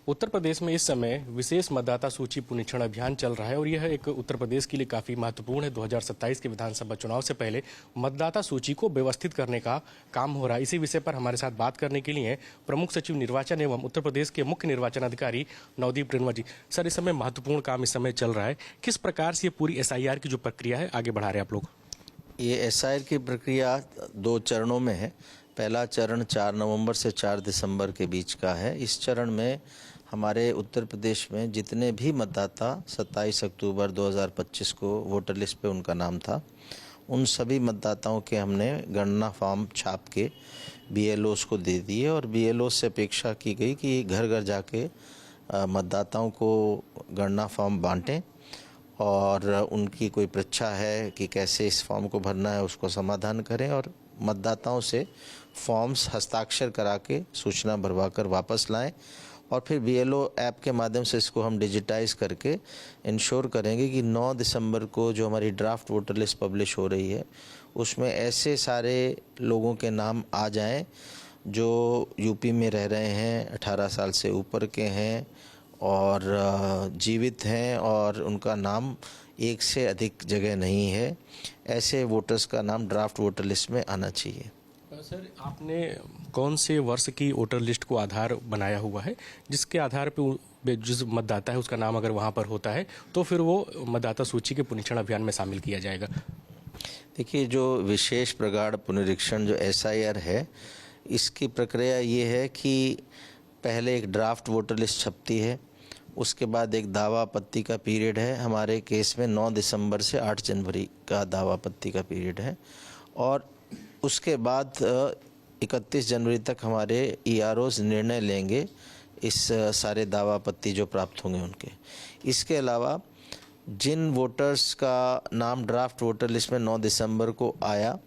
उत्तर प्रदेश में इस समय विशेष मतदाता सूची पुनरीक्षण अभियान चल रहा है और यह एक उत्तर प्रदेश के लिए काफी महत्वपूर्ण है। 2027 के विधानसभा चुनाव से पहले मतदाता सूची को व्यवस्थित करने का काम हो रहा है। इसी विषय पर हमारे साथ बात करने के लिए प्रमुख सचिव निर्वाचन एवं उत्तर प्रदेश के मुख्य निर्वाचन अधिकारी नवदीप रेणुआ जी। सर, इस समय महत्वपूर्ण काम इस समय चल रहा है, किस प्रकार से ये पूरी SIR की जो प्रक्रिया है आगे बढ़ा रहे हैं आप लोग? ये SIR की प्रक्रिया 2 चरणों में है। पहला चरण 4 नवंबर से 4 दिसंबर के बीच का है। इस चरण में हमारे उत्तर प्रदेश में जितने भी मतदाता 27 अक्टूबर 2025 को वोटर लिस्ट पे उनका नाम था, उन सभी मतदाताओं के हमने गणना फॉर्म छाप के BLOs को दे दिए और BLO से अपेक्षा की गई कि घर घर जाके मतदाताओं को गणना फॉर्म बांटें और उनकी कोई परीक्षा है कि कैसे इस फॉर्म को भरना है उसको समाधान करें और मतदाताओं से फॉर्म्स हस्ताक्षर करा के सूचना भरवा कर वापस लाएं और फिर BLO ऐप के माध्यम से इसको हम डिजिटाइज करके इंश्योर करेंगे कि 9 दिसंबर को जो हमारी ड्राफ्ट वोटर लिस्ट पब्लिश हो रही है उसमें ऐसे सारे लोगों के नाम आ जाएं जो यूपी में रह रहे हैं, 18 साल से ऊपर के हैं और जीवित हैं और उनका नाम एक से अधिक जगह नहीं है। ऐसे वोटर्स का नाम ड्राफ्ट वोटर लिस्ट में आना चाहिए। सर, आपने कौन से वर्ष की वोटर लिस्ट को आधार बनाया हुआ है जिसके आधार पे जिस मतदाता है उसका नाम अगर वहां पर होता है तो फिर वो मतदाता सूची के पुनरीक्षण अभियान में शामिल किया जाएगा? देखिए, जो विशेष प्रगाढ़ पुनरीक्षण जो SIR है, इसकी प्रक्रिया ये है कि पहले एक ड्राफ्ट वोटर लिस्ट छपती है, उसके बाद एक दावा आपत्ति का पीरियड है। हमारे केस में 9 दिसंबर से 8 जनवरी का दावा आपत्ति का पीरियड है और उसके बाद 31 जनवरी तक हमारे EROs निर्णय लेंगे इस सारे दावा आपत्ति जो प्राप्त होंगे उनके। इसके अलावा जिन वोटर्स का नाम ड्राफ्ट वोटर लिस्ट में 9 दिसंबर को आया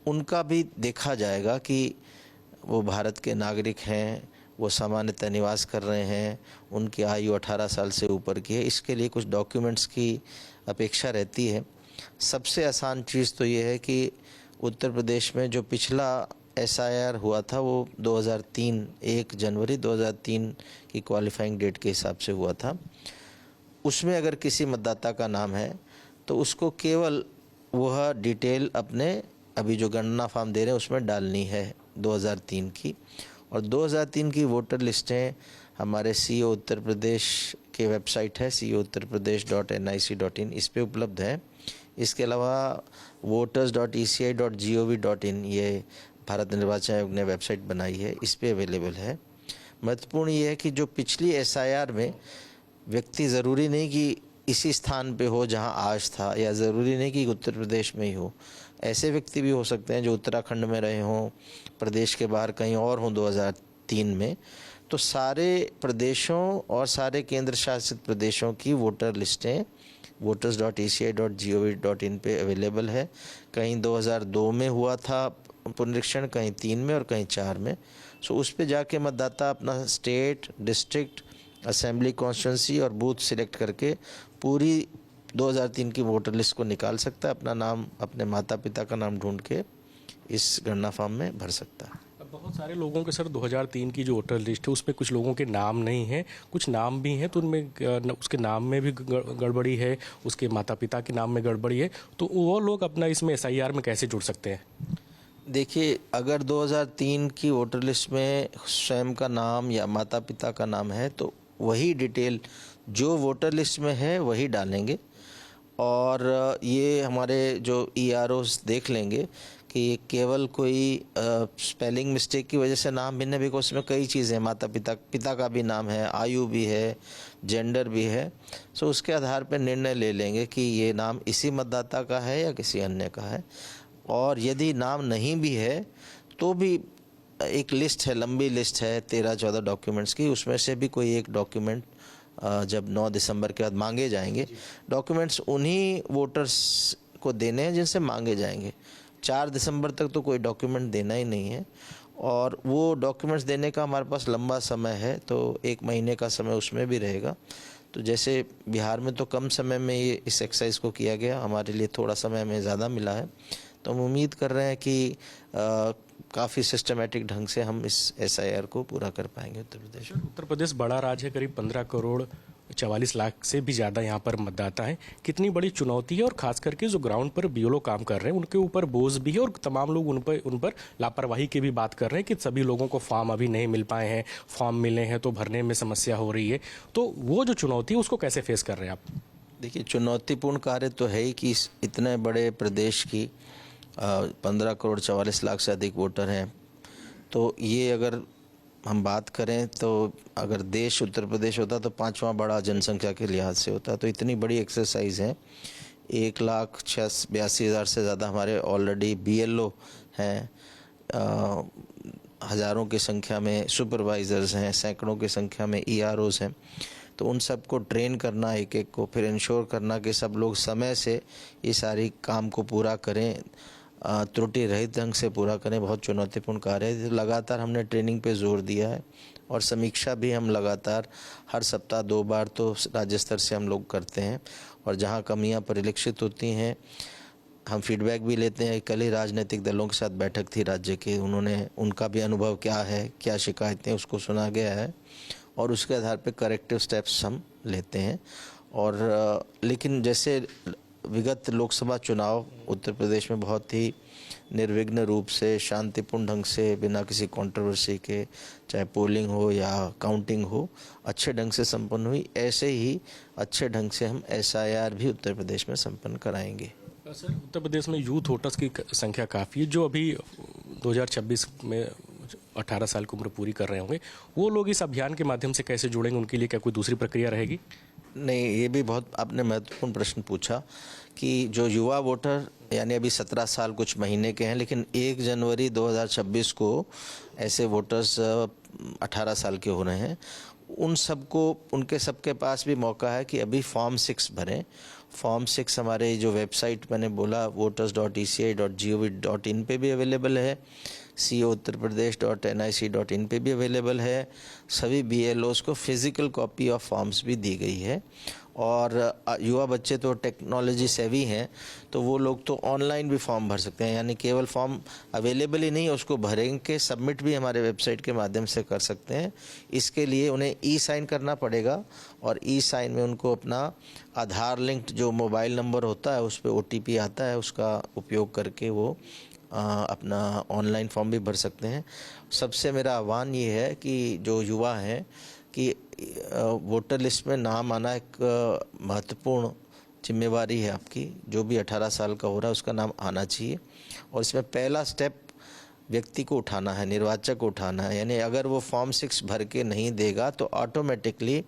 उनका भी देखा जाएगा कि वो भारत के नागरिक हैं, वो सामान्यतः निवास कर रहे हैं, उनकी आयु 18 साल से ऊपर की है। इसके लिए कुछ डॉक्यूमेंट्स की अपेक्षा रहती है। सबसे आसान चीज़ तो ये है कि उत्तर प्रदेश में जो पिछला SIR हुआ था वो 2003 1 जनवरी 2003 की क्वालिफाइंग डेट के हिसाब से हुआ था। उसमें अगर किसी मतदाता का नाम है तो उसको केवल वह डिटेल अपने अभी जो गणना फॉर्म दे रहे हैं उसमें डालनी है 2003 की। और 2003 की वोटर लिस्टें हमारे CO उत्तर प्रदेश के वेबसाइट है couttarpradesh.nic.in, इस पे उपलब्ध है। इसके अलावा voters.eci.gov.in ये भारत निर्वाचन आयोग ने वेबसाइट बनाई है, इस पे अवेलेबल है। महत्वपूर्ण ये है कि जो पिछली SIR में व्यक्ति ज़रूरी नहीं कि इसी स्थान पे हो जहां आज था, या ज़रूरी नहीं कि उत्तर प्रदेश में ही हो। ऐसे व्यक्ति भी हो सकते हैं जो उत्तराखंड में रहे हों, प्रदेश के बाहर कहीं और हों 2003 में। तो सारे प्रदेशों और सारे केंद्र शासित प्रदेशों की वोटर लिस्टें voters.eci.gov.in पे अवेलेबल है। कहीं 2002 में हुआ था पुनरीक्षण, कहीं 3 में और कहीं 4 में। सो उस पे जाके मतदाता अपना स्टेट, डिस्ट्रिक्ट, असेंबली कॉन्स्टिट्यूंसी और बूथ सिलेक्ट करके पूरी 2003 की वोटर लिस्ट को निकाल सकता है। अपना नाम, अपने माता पिता का नाम ढूंढ के इस गणना फॉर्म में भर सकता है। बहुत सारे लोगों के सर 2003 की जो वोटर लिस्ट है उसमें कुछ लोगों के नाम नहीं है, कुछ नाम भी हैं तो उनमें उसके नाम में भी गड़बड़ी है, उसके माता पिता के नाम में गड़बड़ी है, तो वो लोग अपना इसमें SIR में कैसे जुड़ सकते हैं? देखिए, अगर 2003 की वोटर लिस्ट में स्वयं का नाम या माता पिता का नाम है तो वही डिटेल जो वोटर लिस्ट में है वही डालेंगे और ये हमारे जो EROs देख लेंगे कि केवल कोई स्पेलिंग मिस्टेक की वजह से नाम भिन्न, बिकॉज उसमें कई चीज़ें, माता पिता का भी नाम है, आयु भी है, जेंडर भी है। सो उसके आधार पर निर्णय ले लेंगे कि ये नाम इसी मतदाता का है या किसी अन्य का है। और यदि नाम नहीं भी है तो भी एक लिस्ट है, लंबी लिस्ट है 13-14 डॉक्यूमेंट्स की, उसमें से भी कोई एक डॉक्यूमेंट जब 9 दिसंबर के बाद मांगे जाएंगे, डॉक्यूमेंट्स उन्हीं वोटर्स को देने हैं जिनसे मांगे जाएंगे। 4 दिसंबर तक तो कोई डॉक्यूमेंट देना ही नहीं है और वो डॉक्यूमेंट्स देने का हमारे पास लंबा समय है, तो 1 महीने का समय उसमें भी रहेगा। तो जैसे बिहार में तो कम समय में ये इस एक्सरसाइज को किया गया, हमारे लिए थोड़ा समय हमें ज़्यादा मिला है, तो हम उम्मीद कर रहे हैं कि काफ़ी सिस्टमेटिक ढंग से हम इस SIR को पूरा कर पाएंगे उत्तर प्रदेश में। उत्तर प्रदेश बड़ा राज्य है, करीब 15 करोड़ 44 लाख से भी ज़्यादा यहाँ पर मतदाता हैं। कितनी बड़ी चुनौती है और खास करके जो ग्राउंड पर BLO काम कर रहे हैं उनके ऊपर बोझ भी है और तमाम लोग उन पर लापरवाही की भी बात कर रहे हैं कि सभी लोगों को फॉर्म अभी नहीं मिल पाए हैं, फॉर्म मिले हैं तो भरने में समस्या हो रही है। तो वो जो चुनौती है उसको कैसे फेस कर रहे हैं आप? देखिए, चुनौतीपूर्ण कार्य तो है ही कि इतने बड़े प्रदेश की 15 करोड़ 44 लाख से अधिक वोटर हैं। तो ये अगर हम बात करें तो अगर देश उत्तर प्रदेश होता तो 5वां बड़ा जनसंख्या के लिहाज से होता। तो इतनी बड़ी एक्सरसाइज है। 1,82,000 से ज़्यादा हमारे ऑलरेडी BLO हैं, हज़ारों की संख्या में सुपरवाइज़र्स हैं, सैकड़ों की संख्या में EROs हैं। तो उन सबको ट्रेन करना एक एक को, फिर इंश्योर करना कि सब लोग समय से ये सारी काम को पूरा करें, त्रुटि रहित ढंग से पूरा करें, बहुत चुनौतीपूर्ण कार्य है। लगातार हमने ट्रेनिंग पे जोर दिया है और समीक्षा भी हम लगातार हर सप्ताह 2 बार तो राज्य स्तर से हम लोग करते हैं और जहां कमियां परिलक्षित होती हैं हम फीडबैक भी लेते हैं। कल ही राजनीतिक दलों के साथ बैठक थी राज्य की, उनका भी अनुभव क्या है, क्या शिकायतें, उसको सुना गया है और उसके आधार पे करेक्टिव स्टेप्स हम लेते हैं। और लेकिन जैसे विगत लोकसभा चुनाव उत्तर प्रदेश में बहुत ही निर्विघ्न रूप से, शांतिपूर्ण ढंग से, बिना किसी कंट्रोवर्सी के, चाहे पोलिंग हो या काउंटिंग हो, अच्छे ढंग से संपन्न हुई, ऐसे ही अच्छे ढंग से हम SIR भी उत्तर प्रदेश में संपन्न कराएंगे। सर, उत्तर प्रदेश में यूथ वोटर्स की संख्या काफ़ी है जो अभी 2026 में 18 साल की उम्र पूरी कर रहे होंगे। वो लोग इस अभियान के माध्यम से कैसे जुड़ेंगे? उनके लिए क्या कोई दूसरी प्रक्रिया रहेगी? नहीं, ये भी बहुत आपने महत्वपूर्ण प्रश्न पूछा कि जो युवा वोटर यानी अभी 17 साल कुछ महीने के हैं, लेकिन 1 जनवरी 2026 को ऐसे वोटर्स 18 साल के हो रहे हैं, उन सबको, उनके सबके पास भी मौका है कि अभी फॉर्म 6 भरें। फॉर्म 6 हमारे जो वेबसाइट मैंने बोला voters.eci.gov.in पे भी अवेलेबल है, co.uttarpradesh.nic.in पे भी अवेलेबल है। सभी BLOs को फिजिकल कॉपी ऑफ फॉर्म्स भी दी गई है और युवा बच्चे तो टेक्नोलॉजी सेवी हैं तो वो लोग तो ऑनलाइन भी फॉर्म भर सकते हैं, यानी केवल फॉर्म अवेलेबल ही नहीं, उसको भरें के सबमिट भी हमारे वेबसाइट के माध्यम से कर सकते हैं। इसके लिए उन्हें E-साइन करना पड़ेगा और E-साइन में उनको अपना आधार लिंक्ड जो मोबाइल नंबर होता है उस पर OTP आता है, उसका उपयोग करके वो अपना ऑनलाइन फॉर्म भी भर सकते हैं। सबसे मेरा आह्वान ये है कि जो युवा हैं कि वोटर लिस्ट में नाम आना एक महत्वपूर्ण जिम्मेवारी है आपकी। जो भी 18 साल का हो रहा है उसका नाम आना चाहिए और इसमें पहला स्टेप व्यक्ति को उठाना है, निर्वाचक को उठाना है। यानी अगर वो फॉर्म 6 भर के नहीं देगा तो ऑटोमेटिकली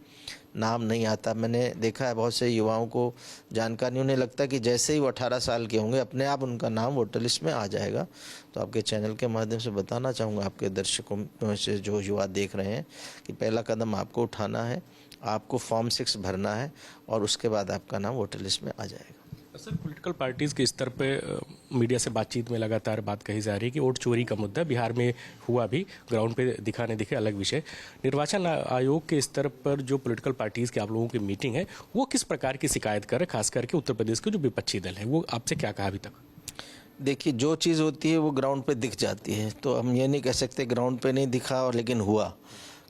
नाम नहीं आता। मैंने देखा है बहुत से युवाओं को जानकारी, उन्हें लगता है कि जैसे ही वो 18 साल के होंगे अपने आप उनका नाम वोटर लिस्ट में आ जाएगा। तो आपके चैनल के माध्यम से बताना चाहूँगा आपके दर्शकों में से जो युवा देख रहे हैं कि पहला कदम आपको उठाना है, आपको फॉर्म 6 भरना है और उसके बाद आपका नाम वोटर लिस्ट में आ जाएगा। सर, पॉलिटिकल पार्टीज़ के स्तर पे मीडिया से बातचीत में लगातार बात कही जा रही है कि वोट चोरी का मुद्दा बिहार में हुआ भी, ग्राउंड पे दिखा नहीं दिखे अलग विषय। निर्वाचन आयोग के स्तर पर जो पॉलिटिकल पार्टीज़ के आप लोगों की मीटिंग है वो किस प्रकार की शिकायत कर रहे हैं, खास करके उत्तर प्रदेश के जो विपक्षी दल है, वो आपसे क्या कहा अभी तक? देखिए, जो चीज़ होती है वो ग्राउंड पे दिख जाती है, तो हम ये नहीं कह सकते ग्राउंड पे नहीं दिखा और लेकिन हुआ,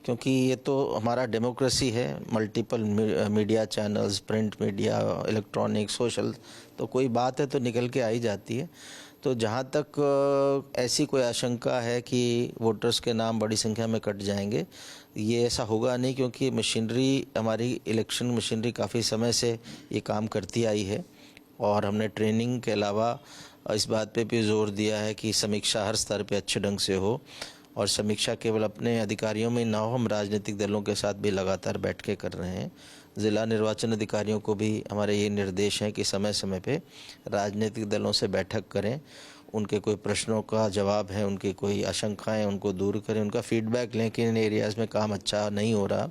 क्योंकि ये तो हमारा डेमोक्रेसी है। Multiple media channels, print media, electronic, social, तो कोई बात है तो निकल के आ ही जाती है। तो जहाँ तक ऐसी कोई आशंका है कि वोटर्स के नाम बड़ी संख्या में कट जाएंगे, ये ऐसा होगा नहीं, क्योंकि मशीनरी, हमारी इलेक्शन मशीनरी काफ़ी समय से ये काम करती आई है और हमने ट्रेनिंग के अलावा इस बात पे भी जोर दिया है कि समीक्षा हर स्तर पे अच्छे ढंग से हो और समीक्षा केवल अपने अधिकारियों में ना हो, हम राजनीतिक दलों के साथ भी लगातार बैठ के कर रहे हैं। ज़िला निर्वाचन अधिकारियों को भी हमारे ये निर्देश हैं कि समय समय पे राजनीतिक दलों से बैठक करें, उनके कोई प्रश्नों का जवाब है, उनकी कोई आशंकाएं, उनको दूर करें, उनका फीडबैक लें कि इन एरियाज़ में काम अच्छा नहीं हो रहा।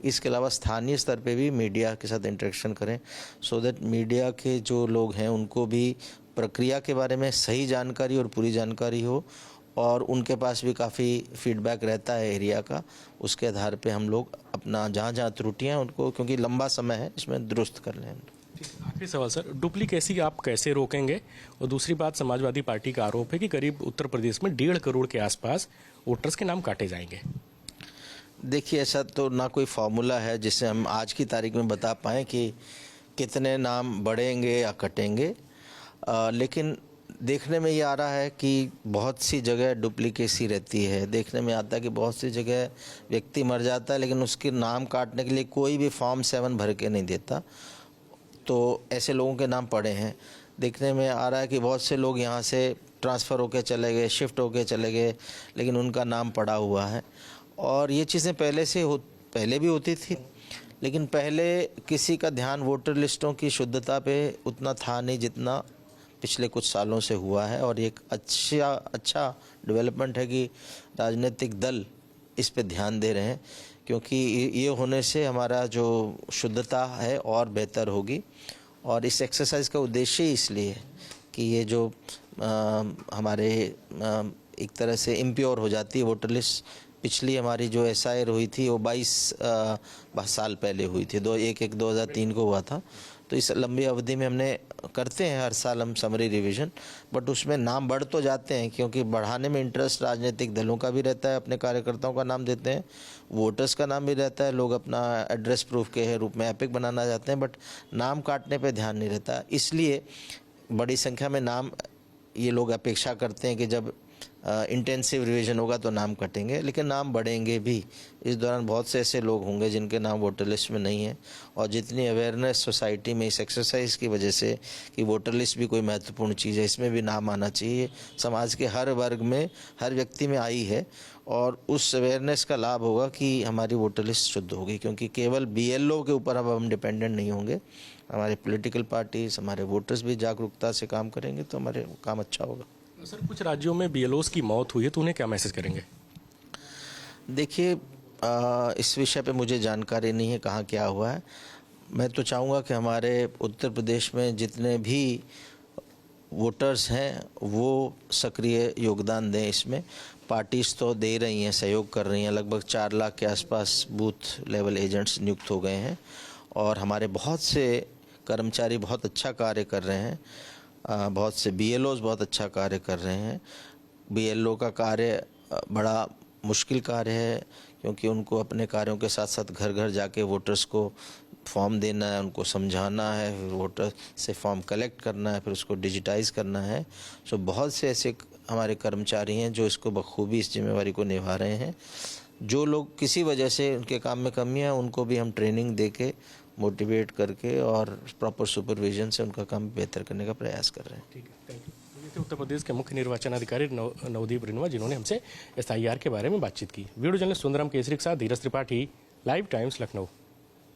इसके अलावा स्थानीय स्तर पे भी मीडिया के साथ इंटरेक्शन करें, सो दैट मीडिया के जो लोग हैं उनको भी प्रक्रिया के बारे में सही जानकारी और पूरी जानकारी हो और उनके पास भी काफ़ी फीडबैक रहता है एरिया का। उसके आधार पे हम लोग अपना जहाँ जहाँ त्रुटियाँ उनको, क्योंकि लंबा समय है, इसमें दुरुस्त कर लें। आखिरी सवाल सर, डुप्लीकेसी आप कैसे रोकेंगे? और दूसरी बात, समाजवादी पार्टी का आरोप है कि करीब उत्तर प्रदेश में 1.5 करोड़ के आसपास वोटर्स के नाम काटे जाएंगे। देखिए, ऐसा तो ना कोई फार्मूला है जिसे हम आज की तारीख में बता पाएँ कि कितने नाम बढ़ेंगे या कटेंगे, लेकिन देखने में ये आ रहा है कि बहुत सी जगह डुप्लीकेसी रहती है। देखने में आता है कि बहुत सी जगह व्यक्ति मर जाता है लेकिन उसके नाम काटने के लिए कोई भी फॉर्म 7 भर के नहीं देता, तो ऐसे लोगों के नाम पड़े हैं। देखने में आ रहा है कि बहुत से लोग यहाँ से ट्रांसफ़र होके चले गए, शिफ्ट होके चले गए, लेकिन उनका नाम पड़ा हुआ है। और ये चीज़ें पहले भी होती थी, लेकिन पहले किसी का ध्यान वोटर लिस्टों की शुद्धता पे उतना था नहीं जितना पिछले कुछ सालों से हुआ है। और एक अच्छा डेवलपमेंट है कि राजनीतिक दल इस पे ध्यान दे रहे हैं, क्योंकि ये होने से हमारा जो शुद्धता है और बेहतर होगी। और इस एक्सरसाइज का उद्देश्य ही इसलिए है कि ये जो हमारे एक तरह से इम्प्योर हो जाती है वोटर लिस्ट। पिछली हमारी जो SIR हुई थी वो 22 साल पहले हुई थी, 2003 को हुआ था। तो इस लंबी अवधि में हमने करते हैं हर साल हम समरी रिवीजन, बट उसमें नाम बढ़ तो जाते हैं, क्योंकि बढ़ाने में इंटरेस्ट राजनीतिक दलों का भी रहता है, अपने कार्यकर्ताओं का नाम देते हैं, वोटर्स का नाम भी रहता है, लोग अपना एड्रेस प्रूफ के रूप में एपिक बनाना चाहते हैं, बट नाम काटने पे ध्यान नहीं रहता। इसलिए बड़ी संख्या में नाम ये लोग अपेक्षा करते हैं कि जब इंटेंसिव रिवीजन होगा तो नाम कटेंगे, लेकिन नाम बढ़ेंगे भी। इस दौरान बहुत से ऐसे लोग होंगे जिनके नाम वोटर लिस्ट में नहीं है, और जितनी अवेयरनेस सोसाइटी में इस एक्सरसाइज की वजह से कि वोटर लिस्ट भी कोई महत्वपूर्ण चीज़ है, इसमें भी नाम आना चाहिए, समाज के हर वर्ग में, हर व्यक्ति में आई है। और उस अवेयरनेस का लाभ होगा कि हमारी वोटर लिस्ट शुद्ध होगी, क्योंकि केवल BLO के ऊपर अब हम डिपेंडेंट नहीं होंगे। हमारे पॉलिटिकल पार्टीज, हमारे वोटर्स भी जागरूकता से काम करेंगे तो हमारे काम अच्छा होगा। सर, कुछ राज्यों में BLOs की मौत हुई है, तो उन्हें क्या मैसेज करेंगे? देखिए, इस विषय पे मुझे जानकारी नहीं है कहाँ क्या हुआ है। मैं तो चाहूँगा कि हमारे उत्तर प्रदेश में जितने भी वोटर्स हैं वो सक्रिय योगदान दें इसमें। पार्टीज तो दे रही हैं, सहयोग कर रही हैं, लगभग 4 लाख के आसपास बूथ लेवल एजेंट्स नियुक्त हो गए हैं, और हमारे बहुत से कर्मचारी बहुत अच्छा कार्य कर रहे हैं। बहुत से BLOs बहुत अच्छा कार्य कर रहे हैं। BLO का कार्य बड़ा मुश्किल कार्य है, क्योंकि उनको अपने कार्यों के साथ साथ घर घर जाके वोटर्स को फॉर्म देना है, उनको समझाना है, फिर वोटर से फॉर्म कलेक्ट करना है, फिर उसको डिजिटाइज करना है। सो बहुत से ऐसे हमारे कर्मचारी हैं जो इसको बखूबी इस जिम्मेवारी को निभा रहे हैं। जो लोग किसी वजह से उनके काम में कमियां, उनको भी हम ट्रेनिंग दे के, मोटिवेट करके और प्रॉपर सुपरविजन से उनका काम बेहतर करने का प्रयास कर रहे हैं। ठीक है, थैंक यू। ये थे उत्तर प्रदेश के मुख्य निर्वाचन अधिकारी नवदीप रिनवा, जिन्होंने हमसे SIR के बारे में बातचीत की। वीडियो जर्नलिस्ट सुंदरम केसरी के साथ धीरज त्रिपाठी, लाइव टाइम्स, लखनऊ।